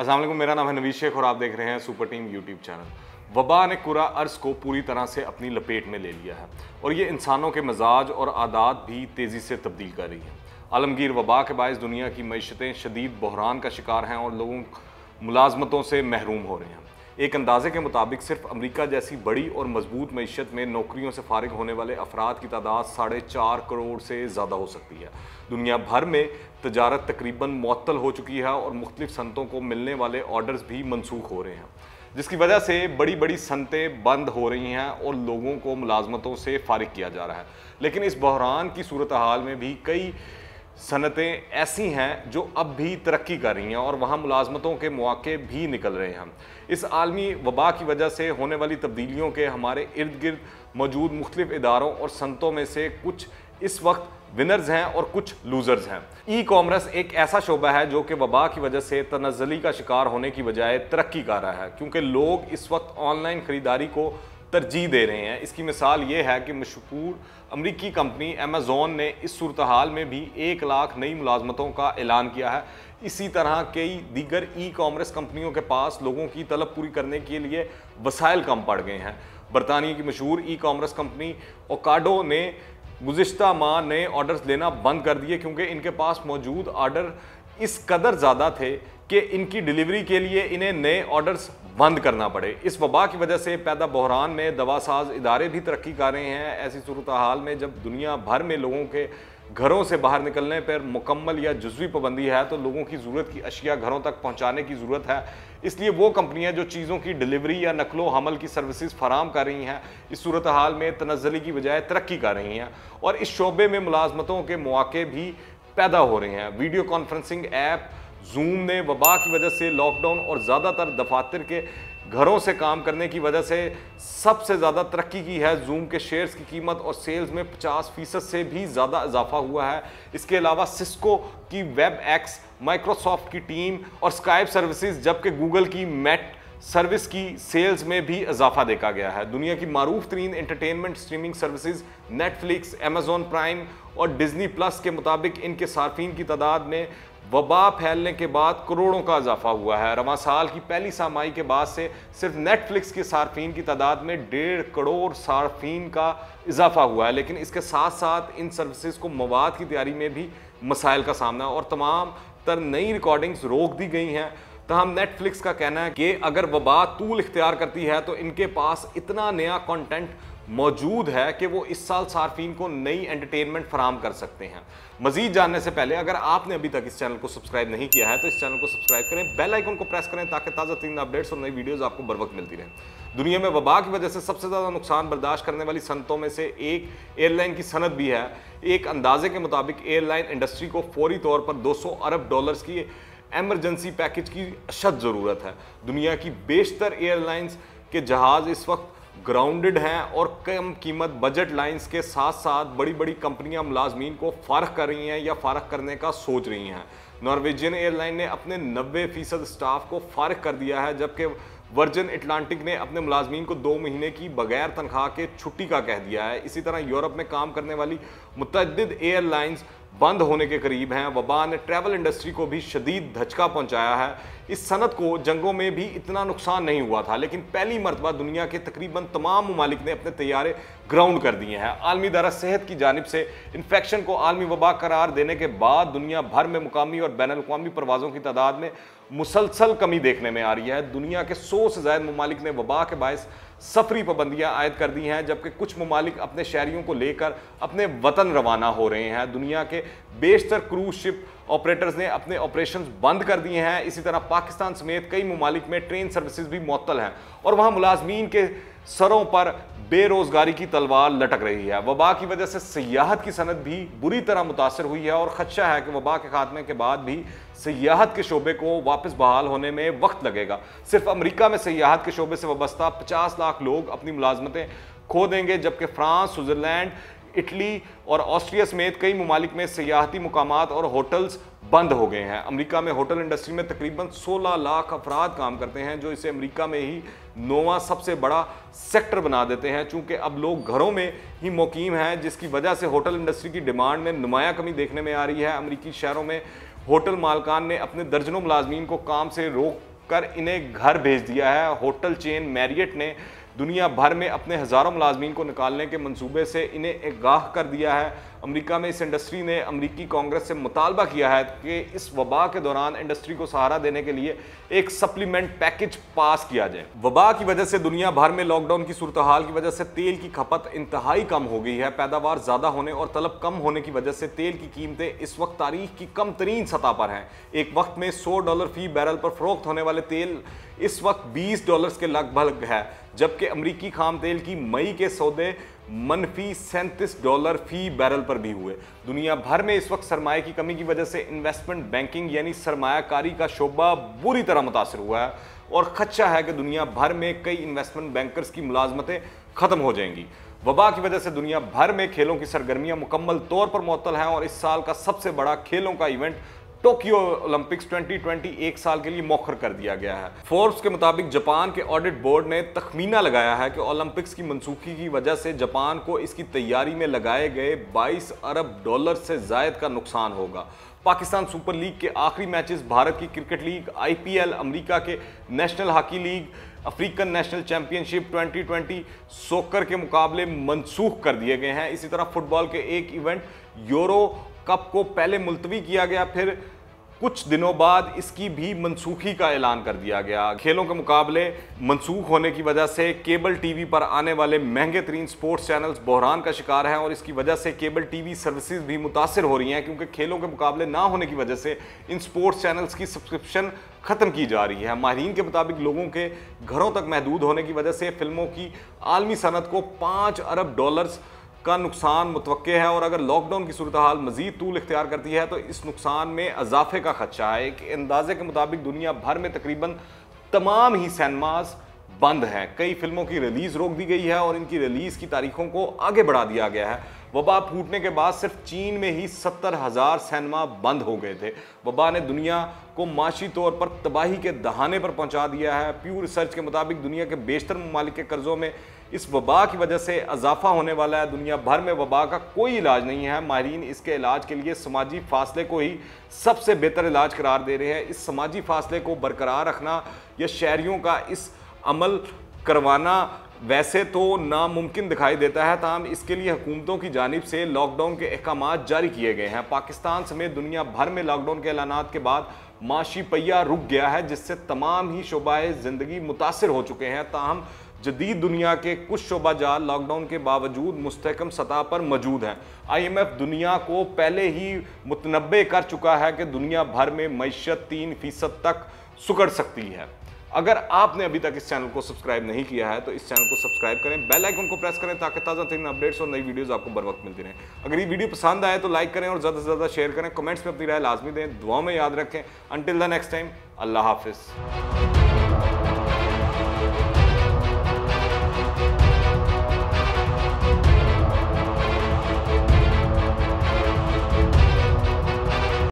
अस्सलाम वालेकुम, मेरा नाम है नवीद शेख और आप देख रहे हैं सुपर टीम यूट्यूब चैनल। वबा ने कुरा अर्ज़ को पूरी तरह से अपनी लपेट में ले लिया है और ये इंसानों के मजाज और आदात भी तेज़ी से तब्दील कर रही हैं। आलमगीर वबा के बायस दुनिया की मईशतें शदीद बहरान का शिकार हैं और लोगों मुलाजमतों से महरूम हो रहे हैं। एक अंदाजे के मुताबिक सिर्फ अमेरिका जैसी बड़ी और मजबूत मईशत में नौकरियों से फारिग होने वाले अफराद की तादाद 4.5 करोड़ से ज़्यादा हो सकती है। दुनिया भर में तजारत तकरीबन मुअत्तल हो चुकी है और मुख्तलिफ सनतों को मिलने वाले ऑर्डर्स भी मनसूख हो रहे हैं, जिसकी वजह से बड़ी बड़ी सनतें बंद हो रही हैं और लोगों को मुलाजमतों से फारिग किया जा रहा है। लेकिन इस बहरान की सूरत हाल में भी कई सनतें ऐसी हैं जो अब भी तरक्की कर रही हैं और वहाँ मुलाजमतों के मौके भी निकल रहे हैं। इस आलमी वबा की वजह से होने वाली तब्दीलियों के हमारे इर्द गिर्द मौजूद मुख्तलिफ इदारों और सनतों में से कुछ इस वक्त विनर्स हैं और कुछ लूजर्स हैं। ई कॉमर्स एक ऐसा शोबा है जो कि वबा की वजह से तनज़्ज़ुली का शिकार होने की बजाय तरक्की कर रहा है, क्योंकि लोग इस वक्त ऑनलाइन ख़रीदारी को तरजीह दे रहे हैं। इसकी मिसाल ये है कि मशहूर अमरीकी कंपनी अमेज़ॉन ने इस सूरत हाल में भी 1 लाख नई मुलाजमतों का ऐलान किया है। इसी तरह कई दीगर ई कॉमर्स कंपनियों के पास लोगों की तलब पूरी करने के लिए वसाइल कम पड़ गए हैं। बरतानिया की मशहूर ई कॉमर्स कंपनी ओकाडो ने गुज़िश्ता माह नए ऑर्डर्स लेना बंद कर दिए, क्योंकि इनके पास मौजूद ऑर्डर इस कदर ज़्यादा थे कि इनकी डिलीवरी के लिए इन्हें नए ऑर्डर्स बंद करना पड़े। इस वबा की वजह से पैदा बहरान में दवासाज इदारे भी तरक्की कर रहे हैं। ऐसी सूरत हाल में जब दुनिया भर में लोगों के घरों से बाहर निकलने पर मुकम्मल या जुज़वी पाबंदी है, तो लोगों की ज़रूरत की अशिया घरों तक पहुँचाने की ज़रूरत है। इसलिए वो कंपनियां जो चीज़ों की डिलीवरी या नकलो हमल की सर्विसेज फराम कर रही हैं, इस सूरत हाल में तनज़्ज़ुली की बजाय तरक्की कर रही हैं और इस शोबे में मुलाजमतों के मौके भी पैदा हो रहे हैं। वीडियो कॉन्फ्रेंसिंग ऐप जूम ने वबा की वजह से लॉकडाउन और ज़्यादातर दफातर के घरों से काम करने की वजह से सबसे ज़्यादा तरक्की की है। जूम के शेयर्स की कीमत और सेल्स में 50% से भी ज़्यादा इजाफा हुआ है। इसके अलावा सिस्को की वेब एक्स, माइक्रोसॉफ्ट की टीम और स्काइप सर्विसेज, जबकि गूगल की मेट सर्विस की सेल्स में भी इजाफा देखा गया है। दुनिया की मारूफ तरीन entertainment streaming services Netflix, Amazon prime और डिज्नी प्लस के मुताबिक इनके सार्फिन की तादाद में वबा फैलने के बाद करोड़ों का इजाफा हुआ है। रवां साल की पहली छमाही के बाद से सिर्फ नेटफ्लिक्स के सार्फिन की तादाद में 1.5 करोड़ सार्फिन का इजाफा हुआ है। लेकिन इसके साथ साथ इन सर्विसेज को मवाद की तैयारी में भी मसाइल का सामना और तमाम तर नई रिकॉर्डिंग्स रोक दी गई हैं। तहम नेटफ्लिक्स का कहना है कि अगर वबा तूल इख्तियार करती है तो इनके पास इतना नया कंटेंट मौजूद है कि वो इस साल सार्फिन को नई एंटरटेनमेंट फराम कर सकते हैं। मजीद जानने से पहले अगर आपने अभी तक इस चैनल को सब्सक्राइब नहीं किया है तो इस चैनल को सब्सक्राइब करें, बेल आइकन को प्रेस करें ताकि ताज़ा तरीन अपडेट्स और नई वीडियोस आपको बर वक्त मिलती रहें। दुनिया में वबा की वजह से सबसे ज़्यादा नुकसान बर्दाश्त करने वाली सनतों में से एक एयरलाइन की सनत भी है। एक अंदाजे के मुताबिक एयरलाइन इंडस्ट्री को फौरी तौर पर $200 अरब की एमरजेंसी पैकेज की अशद ज़रूरत है। दुनिया की बेशतर एयरलाइंस के जहाज़ इस वक्त ग्राउंडेड हैं और कम कीमत बजट लाइंस के साथ साथ बड़ी बड़ी कंपनियां मुलाजमीन को फारग कर रही हैं या फारग करने का सोच रही हैं। नॉर्वेजियन एयरलाइन ने अपने 90% स्टाफ को फारग कर दिया है, जबकि वर्जिन अटलांटिक ने अपने मुलाजमीन को 2 महीने की बगैर तनख्वाह के छुट्टी का कह दिया है। इसी तरह यूरोप में काम करने वाली मुतअद्दिद एयरलाइंस बंद होने के करीब हैं। वबा ने ट्रैवल इंडस्ट्री को भी शदीद धचका पहुंचाया है। इस सनत को जंगों में भी इतना नुकसान नहीं हुआ था, लेकिन पहली मरतबा दुनिया के तकरीबन तमाम ममालिक ने अपने तैयारे ग्राउंड कर दिए हैं। आलमी इदारा सेहत की जानिब से इन्फेक्शन को आलमी वबा करार देने के बाद दुनिया भर में मुकामी और बैन अल-अक़वामी परवाज़ों की तादाद में मुसलसल कमी देखने में आ रही है। दुनिया के 100 से ज़्यादा ममालिक ने वबा के बायस सफरी पाबंदियां आयद कर दी हैं, जबकि कुछ ममालिक अपने शहरियों को लेकर अपने वतन रवाना हो रहे हैं। दुनिया के बेशतर क्रूज शिप ऑपरेटर्स ने अपने ऑपरेशंस बंद कर दिए हैं। इसी तरह पाकिस्तान समेत कई ममालिक में ट्रेन सर्विसेज भी मुअत्तल हैं और वहाँ मुलाजमीन के सरों पर बेरोजगारी की तलवार लटक रही है। वबा की वजह से सियाहत की सनत भी बुरी तरह मुतासर हुई है और खदशा है कि वबा के खात्मे के बाद भी सियाहत के शोबे को वापस बहाल होने में वक्त लगेगा। सिर्फ अमेरिका में सियाहत के शोबे से वाबस्ता 50 लाख लोग अपनी मुलाजमतें खो देंगे, जबकि फ्रांस, स्विट्ज़रलैंड, इटली और ऑस्ट्रिया समेत कई ममालिक में सियाहती मुकामात और होटल्स बंद हो गए हैं। अमेरिका में होटल इंडस्ट्री में तकरीबन 16 लाख अफराद काम करते हैं, जो इसे अमेरिका में ही 9वां सबसे बड़ा सेक्टर बना देते हैं। चूंकि अब लोग घरों में ही मुकीम हैं, जिसकी वजह से होटल इंडस्ट्री की डिमांड में नुमाया कमी देखने में आ रही है। अमेरिकी शहरों में होटल मालकान ने अपने दर्जनों मुलाजमीन को काम से रोक कर इन्हें घर भेज दिया है। होटल चेन मैरियट ने दुनिया भर में अपने हज़ारों मुलाजमीन को निकालने के मंसूबे से इन्हें आगाह कर दिया है। अमेरिका में इस इंडस्ट्री ने अमेरिकी कांग्रेस से मुतालबा किया है कि इस वबा के दौरान इंडस्ट्री को सहारा देने के लिए एक सप्लीमेंट पैकेज पास किया जाए। वबा की वजह से दुनिया भर में लॉकडाउन की सूरत हाल की वजह से तेल की खपत इंतहाई कम हो गई है। पैदावार ज़्यादा होने और तलब कम होने की वजह से तेल की कीमतें इस वक्त तारीख की कम तरीन सतह पर हैं। एक वक्त में $100 फी बैरल पर फरोख्त होने वाले तेल इस वक्त $20 के लगभग है, जबकि अमरीकी खाम तेल की मई के सौदे मनफी $37 फी बैरल पर भी हुए। दुनिया भर में इस वक्त सरमाए की कमी की वजह से इन्वेस्टमेंट बैंकिंग यानी सरमायाकारी का शोबा बुरी तरह मुतासर हुआ है और खदशा है कि दुनिया भर में कई इन्वेस्टमेंट बैंकर्स की मुलाजमतें खत्म हो जाएंगी। वबा की वजह से दुनिया भर में खेलों की सरगर्मियां मुकम्मल तौर पर मुअत्तल हैं और इस साल का सबसे बड़ा खेलों का इवेंट टोक्यो ओलंपिक्स 2020 एक साल के लिए मौखर कर दिया गया है। फोर्ब्स के मुताबिक जापान के ऑडिट बोर्ड ने तखमीना लगाया है कि ओलंपिक्स की मनसूखी की वजह से जापान को इसकी तैयारी में लगाए गए $22 अरब से जायद का नुकसान होगा। पाकिस्तान सुपर लीग के आखिरी मैचेस, भारत की क्रिकेट लीग, IPL, अमेरिका के national hockey league, African national championship 2020 सोकर के मुकाबले मनसूख कर दिए गए हैं। इसी तरह फुटबॉल के एक इवेंट यूरो कप को पहले मुलतवी किया गया, फिर कुछ दिनों बाद इसकी भी मनसूखी का ऐलान कर दिया गया। खेलों के मुकाबले मनसूख होने की वजह से केबल टीवी पर आने वाले महंगे तरीन स्पोर्ट्स चैनल्स बहरान का शिकार हैं और इसकी वजह से केबल टीवी सर्विसेज भी मुतासर हो रही हैं, क्योंकि खेलों के मुकाबले ना होने की वजह से इन स्पोर्ट्स चैनल्स की सब्सक्रिप्शन ख़त्म की जा रही है। माहिरीन के मुताबिक लोगों के घरों तक महदूद होने की वजह से फिल्मों की आलमी सनत को $5 अरब का नुकसान मुतवक्के है और अगर लॉकडाउन की सूरत हाल मजीद तूल इख्तियार करती है तो इस नुकसान में इजाफे का खदशा है। एक अंदाजे के मुताबिक दुनिया भर में तकरीबन तमाम ही सिनेमाज बंद हैं। कई फिल्मों की रिलीज़ रोक दी गई है और इनकी रिलीज़ की तारीखों को आगे बढ़ा दिया गया है। वबा फूटने के बाद सिर्फ चीन में ही 70,000 सिनेमा बंद हो गए थे। वबा ने दुनिया को माशी तौर पर तबाही के दहाने पर पहुंचा दिया है। प्यू रिसर्च के मुताबिक दुनिया के बेशतर ममालिक के कर्जों में इस वबा की वजह से इजाफा होने वाला है। दुनिया भर में वबा का कोई इलाज नहीं है। माहिरीन इसके इलाज के लिए समाजी फासले को ही सबसे बेहतर इलाज करार दे रहे हैं। इस समाजी फासले को बरकरार रखना या शहरियों का इस अमल करवाना वैसे तो नामुमकिन दिखाई देता है, ताहम इसके लिए हुकूमतों की जानिब से लॉकडाउन के अहकामात जारी किए गए हैं। पाकिस्तान समेत दुनिया भर में लॉकडाउन के ऐलानात के बाद माशी पहिया रुक गया है, जिससे तमाम ही शोबाए ज़िंदगी मुतासर हो चुके हैं। ताहम जदीद दुनिया के कुछ शोबाजात लॉकडाउन के बावजूद मुस्तहकम सतह पर मौजूद हैं। IMF दुनिया को पहले ही मुतनब्बे कर चुका है कि दुनिया भर में मईशत 3% तक सुकड़ सकती है। अगर आपने अभी तक इस चैनल को सब्सक्राइब नहीं किया है तो इस चैनल को सब्सक्राइब करें, बेल आइकन को प्रेस करें ताकि ताज़ा तरीन अपडेट्स और नई वीडियोस आपको बर वक्त मिलती रहें। अगर ये वीडियो पसंद आए तो लाइक करें और ज़्यादा से ज़्यादा शेयर करें। कमेंट्स में अपनी राय लाजमी दें, दुआओं में याद रखें। अंटिल द नेक्स्ट टाइम, अल्लाह हाफिज़।